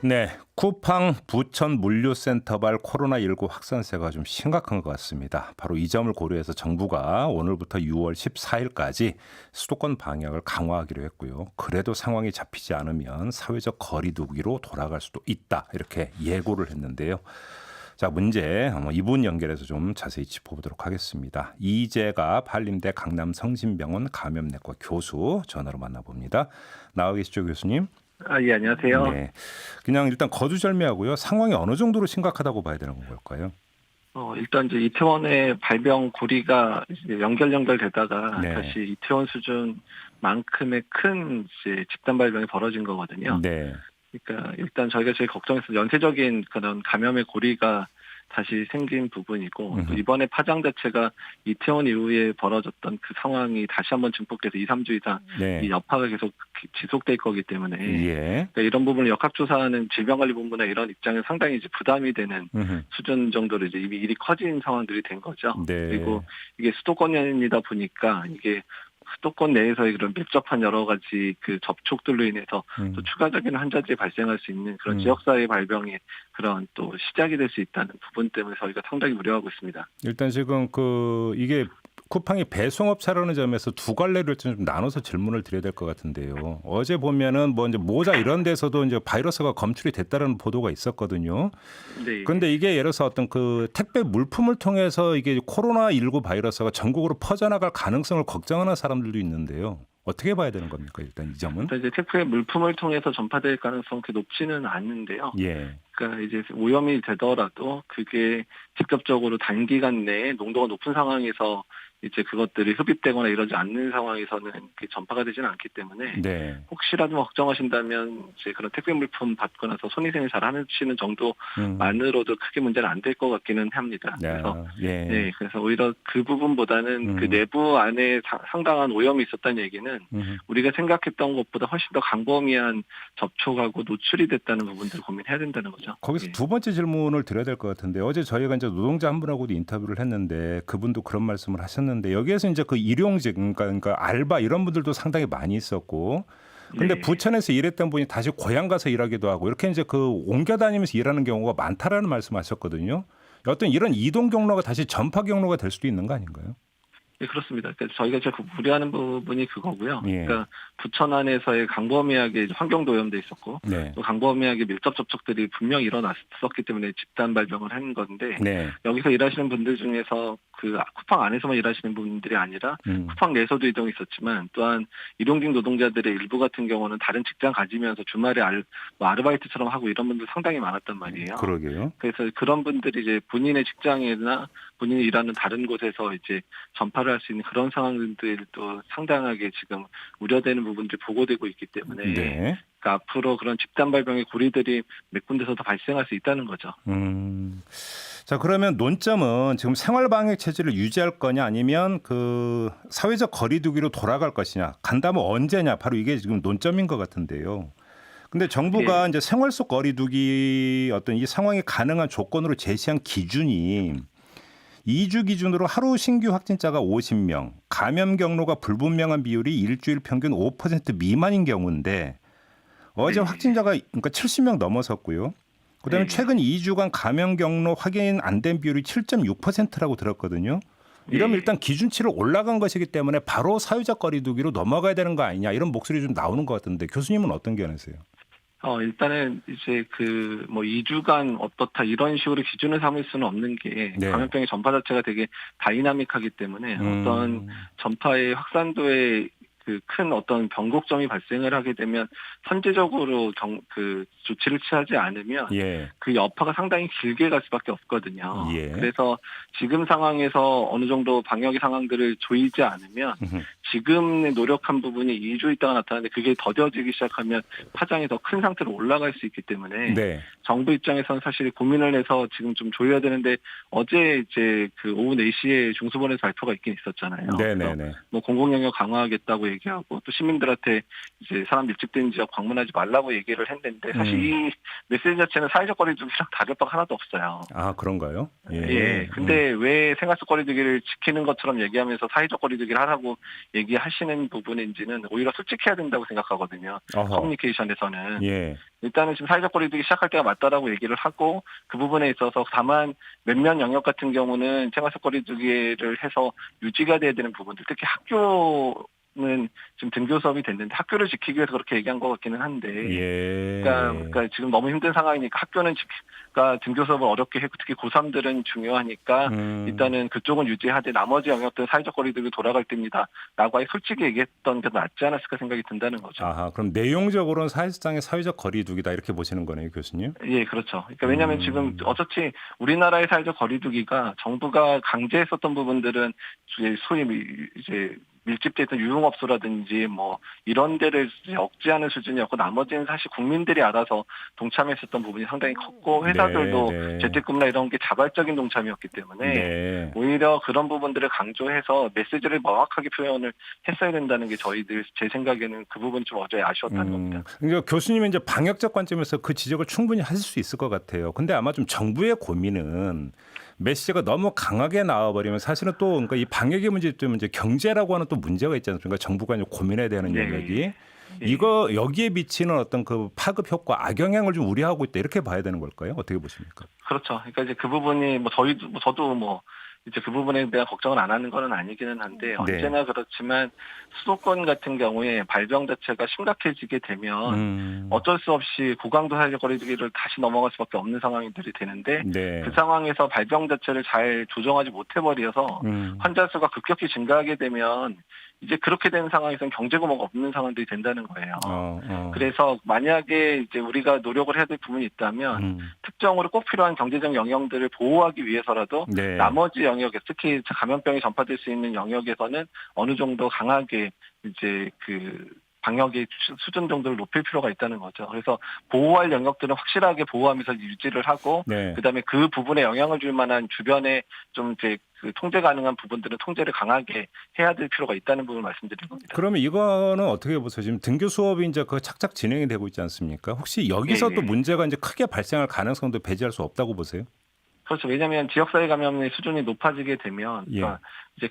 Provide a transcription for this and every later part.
네, 쿠팡 부천 물류센터발 코로나19 확산세가 좀 심각한 것 같습니다. 바로 이 점을 고려해서 정부가 오늘부터 6월 14일까지 수도권 방역을 강화하기로 했고요. 그래도 상황이 잡히지 않으면 사회적 거리 두기로 돌아갈 수도 있다. 이렇게 예고를 했는데요. 자, 문제 이분 연결해서 좀 자세히 짚어보도록 하겠습니다. 이재가 한림대 강남성심병원 감염내과 교수 전화로 만나봅니다. 나와 계시죠, 교수님? 예, 안녕하세요. 네. 그냥 일단 거두절미하고요. 상황이 어느 정도로 심각하다고 봐야 되는 걸까요? 일단 이제 이태원의 발병 고리가 이제 연결되다가 네. 다시 이태원 수준만큼의 큰 이제 집단 발병이 벌어진 거거든요. 네. 그러니까 일단 저희가 제일 걱정해서 연쇄적인 그런 감염의 고리가 다시 생긴 부분이고 또 이번에 파장 자체가 이태원 이후에 벌어졌던 그 상황이 다시 한번 증폭돼서 2, 3주 이상 네. 이 여파가 계속 지속될 거기 때문에 예. 그러니까 이런 부분을 역학조사하는 질병관리본부나 이런 입장에서 상당히 이제 부담이 되는 수준 정도로 이제 이미 일이 커진 상황들이 된 거죠. 네. 그리고 이게 수도권이다 보니까 이게 수도권 내에서의 그런 밀접한 여러 가지 그 접촉들로 인해서 또 추가적인 환자들이 발생할 수 있는 그런 지역사회 발병의 그런 또 시작이 될 수 있다는 부분 때문에 저희가 상당히 우려하고 있습니다. 일단 지금 이게 쿠팡이 배송업체라는 점에서 두 갈래를 좀 나눠서 질문을 드려야 될 것 같은데요. 어제 보면은 뭐 이제 모자 이런 데서도 이제 바이러스가 검출이 됐다는 보도가 있었거든요. 네. 그런데 이게 예를 들어서 어떤 그 택배 물품을 통해서 이게 코로나19 바이러스가 전국으로 퍼져나갈 가능성을 걱정하는 사람들도 있는데요. 어떻게 봐야 되는 겁니까? 일단 이 점은. 이제 택배 물품을 통해서 전파될 가능성이 그렇게 높지는 않는데요. 예. 그러니까 이제 오염이 되더라도 그게 직접적으로 단기간 내에 농도가 높은 상황에서 이제 그것들이 흡입되거나 이러지 않는 상황에서는 전파가 되지는 않기 때문에 네. 혹시라도 걱정하신다면 이제 그런 택배 물품 받고 나서 손위생을 잘 하시는 정도만으로도 크게 문제는 안 될 것 같기는 합니다. 그래서 예. 네, 그래서 오히려 그 부분보다는 그 내부 안에 상당한 오염이 있었다는 얘기는 우리가 생각했던 것보다 훨씬 더 광범위한 접촉하고 노출이 됐다는 부분들을 고민해야 된다는 거죠. 거기서 예. 두 번째 질문을 드려야 될 것 같은데 어제 저희가 이제 노동자 한 분하고도 인터뷰를 했는데 그분도 그런 말씀을 하셨는데 여기에서 이제 그 일용직 그러니까 알바 이런 분들도 상당히 많이 있었고 근데 네. 부천에서 일했던 분이 다시 고향 가서 일하기도 하고 이렇게 이제 옮겨 다니면서 일하는 경우가 많다라는 말씀하셨거든요. 어떤 이런 이동 경로가 다시 전파 경로가 될 수도 있는 거 아닌가요? 네, 그렇습니다. 그러니까 저희가 이제 우려하는 부분이 그거고요. 예. 그러니까 부천 안에서의 강범위하게 환경도 오염돼 있었고 네. 또 강범위하게 밀접 접촉들이 분명히 일어났었기 때문에 집단 발병을 한 건데 네. 여기서 일하시는 분들 중에서 그 쿠팡 안에서만 일하시는 분들이 아니라 쿠팡 내에서도 이동이 있었지만 또한 일용직 노동자들의 일부 같은 경우는 다른 직장 가지면서 주말에 아르바이트처럼 하고 이런 분들 상당히 많았단 말이에요. 그러게요. 그래서 그런 분들이 이제 본인의 직장이나 본인이 일하는 다른 곳에서 이제 전파를 할 수 있는 그런 상황들도 상당하게 지금 우려되는 부분들이 보고되고 있기 때문에 네. 그러니까 앞으로 그런 집단 발병의 고리들이 몇 군데서 더 발생할 수 있다는 거죠. 자, 그러면 논점은 지금 생활 방역 체제를 유지할 거냐 아니면 그 사회적 거리두기로 돌아갈 것이냐 간다면 언제냐 바로 이게 지금 논점인 것 같은데요. 근데 정부가 예. 이제 생활 속 거리두기 어떤 이 상황이 가능한 조건으로 제시한 기준이 2주 기준으로 하루 신규 확진자가 50명, 감염 경로가 불분명한 비율이 일주일 평균 5% 미만인 경우인데 어제 네. 확진자가 그러니까 70명 넘어섰고요. 그다음에 네. 최근 2주간 감염 경로 확인 안 된 비율이 7.6%라고 들었거든요. 이러면 예. 일단 기준치를 올라간 것이기 때문에 바로 사회적 거리두기로 넘어가야 되는 거 아니냐 이런 목소리 좀 나오는 것 같은데 교수님은 어떤 견해세요? 일단은 이제 2주간 어떻다 이런 식으로 기준을 삼을 수는 없는 게 네. 감염병의 전파 자체가 되게 다이나믹하기 때문에 어떤 전파의 확산도에 큰 어떤 변곡점이 발생을 하게 되면 선제적으로 조치를 취하지 않으면 예. 그 여파가 상당히 길게 갈 수밖에 없거든요. 예. 그래서 지금 상황에서 어느 정도 방역의 상황들을 조이지 않으면 지금 노력한 부분이 2주 있다가 나타나는데 그게 더뎌지기 시작하면 파장이 더 큰 상태로 올라갈 수 있기 때문에 네. 정부 입장에서는 사실 고민을 해서 지금 좀 조여야 되는데 어제 이제 오후 4시에 중수본에서 발표가 있긴 있었잖아요. 네네네. 그래서 공공 영역 강화하겠다고 얘기하고 또 시민들한테 이제 사람 밀집된 지역 방문하지 말라고 얘기를 했는데 사실 이 메시지 자체는 사회적 거리두기랑 다를 바가 하나도 없어요. 아, 그런가요? 예. 근데 왜 생활 속 거리두기를 지키는 것처럼 얘기하면서 사회적 거리두기를 하라고 얘기하시는 부분인지는 오히려 솔직해야 된다고 생각하거든요. 어허. 커뮤니케이션에서는. 예. 일단은 지금 사회적 거리두기 시작할 때가 맞다라고 얘기를 하고 그 부분에 있어서 다만 몇몇 영역 같은 경우는 생활 속 거리두기를 해서 유지가 돼야 되는 부분들, 특히 학교는 지금 등교 수업이 됐는데 학교를 지키기 위해서 그렇게 얘기한 것 같기는 한데 예. 그러니까 지금 너무 힘든 상황이니까 학교는 그러니까 등교 수업을 어렵게 했고 특히 고3들은 중요하니까 일단은 그쪽은 유지하되 나머지 영역들은 사회적 거리두기 돌아갈 때입니다. 라고 아예 솔직히 얘기했던 게 낫지 않았을까 생각이 든다는 거죠. 아하, 그럼 내용적으로는 사실상의 사회적 거리두기다 이렇게 보시는 거네요, 교수님? 예, 그렇죠. 그러니까 왜냐하면 지금 어차피 우리나라의 사회적 거리두기가 정부가 강제했었던 부분들은 소위 이제 밀집돼 있던 유흥업소라든지 뭐 이런 데를 이제 억제하는 수준이었고 나머지는 사실 국민들이 알아서 동참했었던 부분이 상당히 컸고 회사들도 네. 재택근무나 이런 게 자발적인 동참이었기 때문에 네. 오히려 그런 부분들을 강조해서 메시지를 명확하게 표현을 했어야 된다는 게 제 생각에는 그 부분이 좀 어제 아쉬웠다는 겁니다. 그러니까 교수님은 이제 방역적 관점에서 그 지적을 충분히 하실 수 있을 것 같아요. 근데 아마 좀 정부의 고민은 메시지가 너무 강하게 나와버리면 사실은 또 그러니까 이 방역의 문제 때문에 이제 경제라고 하는 또 문제가 있지 않습니까? 정부가 이제 고민해야 되는 네. 영역이. 예. 이거 여기에 미치는 어떤 그 파급 효과, 악영향을 좀 우려하고 있다 이렇게 봐야 되는 걸까요? 어떻게 보십니까? 그렇죠. 그러니까 이제 그 부분이 저도 이제 그 부분에 대한 걱정을 안 하는 건 아니기는 한데 언제나 그렇지만 수도권 같은 경우에 발병 자체가 심각해지게 되면 어쩔 수 없이 고강도 사회적 거리두기를 다시 넘어갈 수밖에 없는 상황들이 되는데 네. 그 상황에서 발병 자체를 잘 조정하지 못해버려서 환자 수가 급격히 증가하게 되면 이제 그렇게 된 상황에서는 경제 구멍 없는 상황들이 된다는 거예요. 그래서 만약에 이제 우리가 노력을 해야 될 부분이 있다면 특정으로 꼭 필요한 경제적 영역들을 보호하기 위해서라도 네. 나머지 영역에 특히 감염병이 전파될 수 있는 영역에서는 어느 정도 강하게 이제 그 방역의 수준 정도를 높일 필요가 있다는 거죠. 그래서 보호할 영역들은 확실하게 보호하면서 유지를 하고 네. 그다음에 그 부분에 영향을 줄 만한 주변에 좀 이제 그 통제 가능한 부분들은 통제를 강하게 해야 될 필요가 있다는 부분을 말씀드린 겁니다. 그러면 이거는 어떻게 보세요? 지금 등교 수업이 이제 그 착착 진행이 되고 있지 않습니까? 혹시 여기서 또 문제가 이제 크게 발생할 가능성도 배제할 수 없다고 보세요? 그렇죠. 왜냐하면 지역사회 감염의 수준이 높아지게 되면 그러니까 이제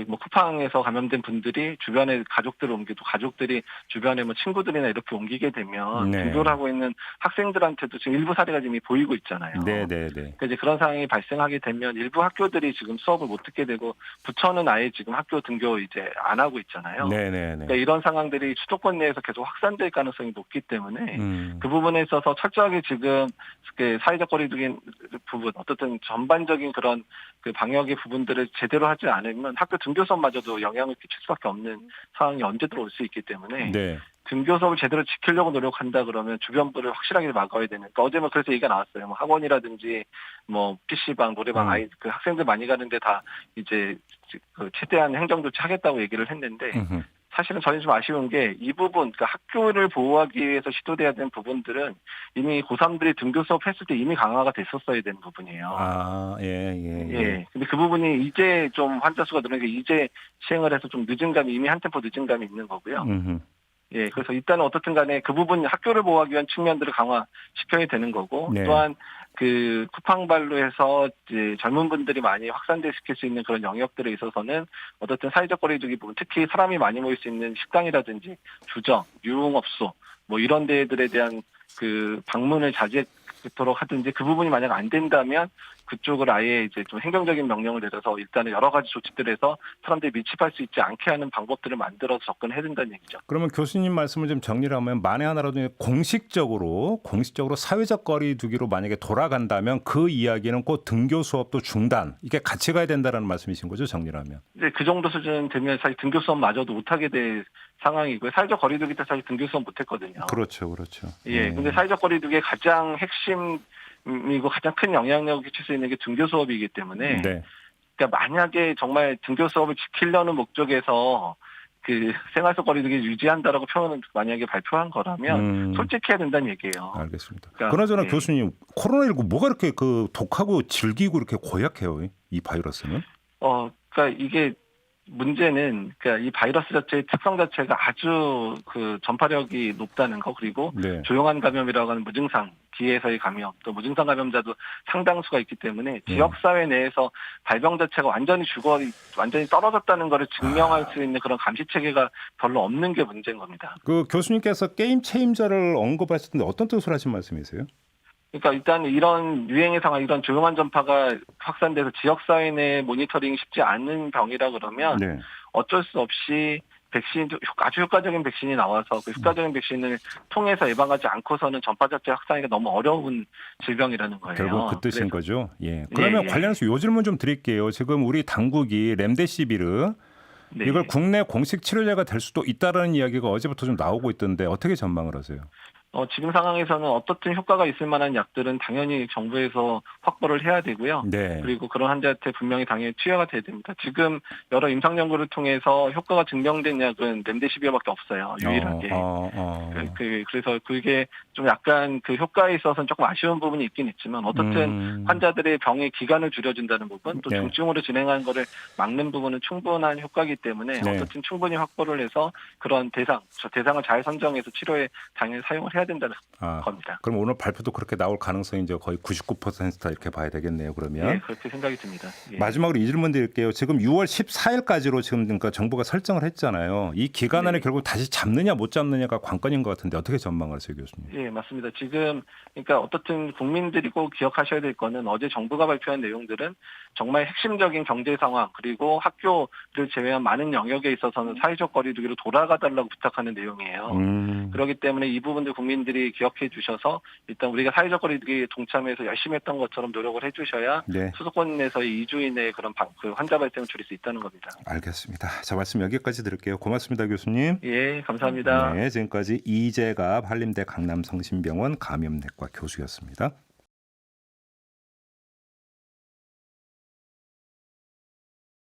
뭐 쿠팡에서 감염된 분들이 주변에 가족들을 옮기고 가족들이 주변에 뭐 친구들이나 이렇게 옮기게 되면 등교를 하고 있는 학생들한테도 지금 일부 사례가 지금 보이고 있잖아요. 네네네. 그러니까 이제 그런 상황이 발생하게 되면 일부 학교들이 지금 수업을 못 듣게 되고 부처는 아예 지금 학교 등교 이제 안 하고 있잖아요. 네네네. 그러니까 이런 상황들이 수도권 내에서 계속 확산될 가능성이 높기 때문에 그 부분에 있어서 철저하게 지금 사회적 거리두기 부분 어떻든 전반적인 그런 그 방역의 부분들을 제대로 하지 않으면 학교 등교 수업마저도 영향을 끼칠 수밖에 없는 상황이 언제든 올 수 있기 때문에 등교 수업을 제대로 지키려고 노력한다 그러면 주변부를 확실하게 막아야 되는. 그러니까 어제 그래서 얘기가 나왔어요. 뭐 학원이라든지 뭐 PC방, 노래방 그 학생들 많이 가는데 다 이제 그 최대한 행정 조치 하겠다고 얘기를 했는데 사실은 저는 좀 아쉬운 게 이 부분, 그러니까 학교를 보호하기 위해서 시도돼야 되는 부분들은 이미 고3들이 등교 수업 했을 때 이미 강화가 됐었어야 되는 부분이에요. 예. 근데 그 부분이 이제 좀 환자 수가 늘어나니까 이제 시행을 해서 좀 늦은 감이 이미 한 템포 늦은 감이 있는 거고요. 예, 그래서 일단은 어떻든 간에 그 부분 학교를 보호하기 위한 측면들을 강화시켜야 되는 거고 또한 그 쿠팡발로 해서 이제 젊은 분들이 많이 확산시킬 수 있는 그런 영역들에 있어서는 어떻든 사회적 거리두기 부분, 특히 사람이 많이 모일 수 있는 식당이라든지 주점, 유흥업소 뭐 이런 데들에 대한 그 방문을 자제하도록 하든지 그 부분이 만약 안 된다면 그쪽을 아예 이제 좀 행정적인 명령을 내려서 일단은 여러 가지 조치들에서 사람들이 밀집할 수 있지 않게 하는 방법들을 만들어서 접근해야 된다는 얘기죠. 그러면 교수님 말씀을 좀 정리를 하면 만에 하나라도 공식적으로 사회적 거리두기로 만약에 돌아간다면 그 이야기는 곧 등교 수업도 중단 이게 같이 가야 된다는 말씀이신 거죠, 정리를 하면? 이제 그 정도 수준 되면 사실 등교 수업마저도 못하게 될 상황이고요. 사회적 거리두기 때 사실 등교 수업 못했거든요. 그렇죠. 예, 근데 사회적 거리두기의 가장 핵심이고 가장 큰 영향력을 끼칠 수 있는 게 등교 수업이기 때문에 그러니까 만약에 정말 등교 수업을 지키려는 목적에서 그 생활 속 거리두기를 유지한다라고 표현을 만약에 발표한 거라면 솔직해야 된다는 얘기예요. 알겠습니다. 그러니까, 그나저나 교수님 코로나19 뭐가 이렇게 그 독하고 질기고 이렇게 고약해요? 이 바이러스는? 그러니까 이게 문제는 그러니까 이 바이러스 자체의 특성 자체가 아주 그 전파력이 높다는 거, 그리고 네. 조용한 감염이라고 하는 무증상 뒤에서의 감염, 또 무증상 감염자도 상당수가 있기 때문에 네. 지역사회 내에서 발병 자체가 완전히 떨어졌다는 것을 증명할 수 있는 그런 감시 체계가 별로 없는 게 문제인 겁니다. 그 교수님께서 게임 체인저를 언급하셨는데 어떤 뜻으로 하신 말씀이세요? 그러니까 일단 이런 유행의 상황, 이런 조용한 전파가 확산돼서 지역사회 내 모니터링이 쉽지 않은 병이라 그러면 네. 어쩔 수 없이 아주 효과적인 백신이 나와서 그 효과적인 백신을 통해서 예방하지 않고서는 전파 자체 확산이 너무 어려운 질병이라는 거예요. 결국 그 뜻인 그래서 거죠. 예. 그러면 예. 관련해서 요 질문 좀 드릴게요. 지금 우리 당국이 렘데시비르 네. 이걸 국내 공식 치료제가 될 수도 있다라는 이야기가 어제부터 좀 나오고 있던데 어떻게 전망을 하세요? 지금 상황에서는 어떻든 효과가 있을 만한 약들은 당연히 정부에서 확보를 해야 되고요. 네. 그리고 그런 환자한테 분명히 당연히 투여가 돼야 됩니다. 지금 여러 임상 연구를 통해서 효과가 증명된 약은 렘데시비르밖에 없어요. 유일하게. 그래서 그게 좀 약간 그 효과에 있어서는 조금 아쉬운 부분이 있긴 있지만 어떻든 환자들의 병의 기간을 줄여준다는 부분, 또 네. 중증으로 진행하는 거를 막는 부분은 충분한 효과이기 때문에 네. 어떻든 충분히 확보를 해서 그런 대상을 잘 선정해서 치료에 당연히 사용을 해야 된다는 겁니다. 그럼 오늘 발표도 그렇게 나올 가능성이 이제 거의 99%다 이렇게 봐야 되겠네요. 그러면. 예, 그렇게 생각이 듭니다. 예. 마지막으로 이 질문 드릴게요. 지금 6월 14일까지로 지금 그러니까 정부가 설정을 했잖아요. 이 기간 안에 네. 결국 다시 잡느냐 못 잡느냐가 관건인 것 같은데 어떻게 전망하세요, 교수님? 예, 맞습니다. 지금 그러니까 어떻든 국민들이 꼭 기억하셔야 될 거는 어제 정부가 발표한 내용들은 정말 핵심적인 경제 상황, 그리고 학교를 제외한 많은 영역에 있어서는 사회적 거리두기로 돌아가달라고 부탁하는 내용이에요. 그렇기 때문에 이 부분들 국민들이 기억해 주셔서 일단 우리가 사회적 거리두기에 동참해서 열심히 했던 것처럼 노력을 해 주셔야 네. 수도권 내에서의 2주 이내에 그런 그 환자 발생을 줄일 수 있다는 겁니다. 알겠습니다. 자, 말씀 여기까지 드릴게요. 고맙습니다, 교수님. 예, 감사합니다. 네, 지금까지 이재갑 한림대 강남성심병원 감염내과 교수였습니다.